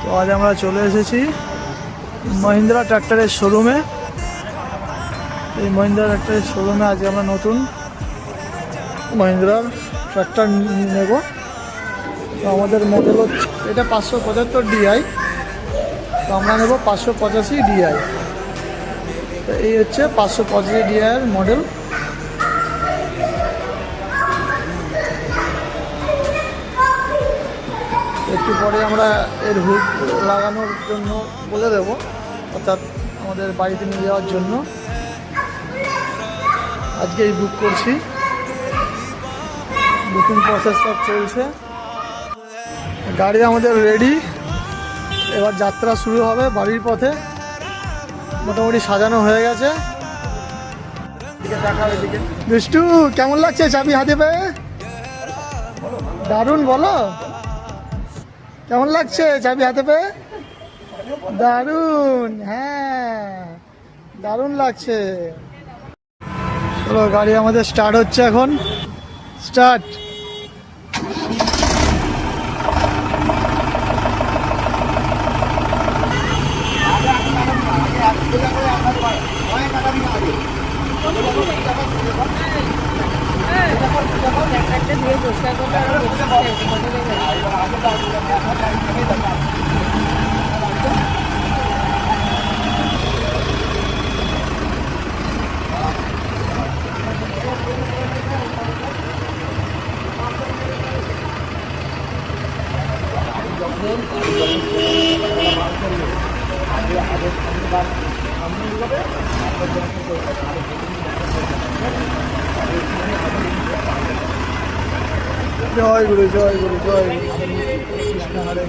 তো আজ আমরা চলে এসেছি মহিন্দ্রা ট্র্যাক্টরের শোরুমে। এই মহিন্দ্রা ট্র্যাক্টরের শোরুমে আজ আমরা নতুন মহিন্দ্রার ট্র্যাক্টর নেব। তো আমাদের মডেল হচ্ছে এটা 575 DI, তো আমরা নেব 585 DI। তো এই হচ্ছে 585 DI এর মডেল। একটু পরে আমরা এর হুক লাগানোর জন্য বলে দেব, অর্থাৎ আমাদের বাড়িতে নিয়ে যাওয়ার জন্য আজকেই বুক করছি। বুকিং প্রসেস সব চলছে, গাড়ি আমাদের রেডি। এবার যাত্রা শুরু হবে বাড়ির পথে। মোটামুটি সাজানো হয়ে গেছে। দুষ্টু, কেমন লাগছে চাবি হাতে পেয়ে? দারুণ, বলো কেমন লাগছে চাবি হাতে পেয়ে? দারুণ, হ্যাঁ দারুণ লাগছে। চলো গাড়ি আমাদের স্টার্ট হচ্ছে এখন। স্টার্ট। জয় গুরু, জয় গুরু, জয় গুরু।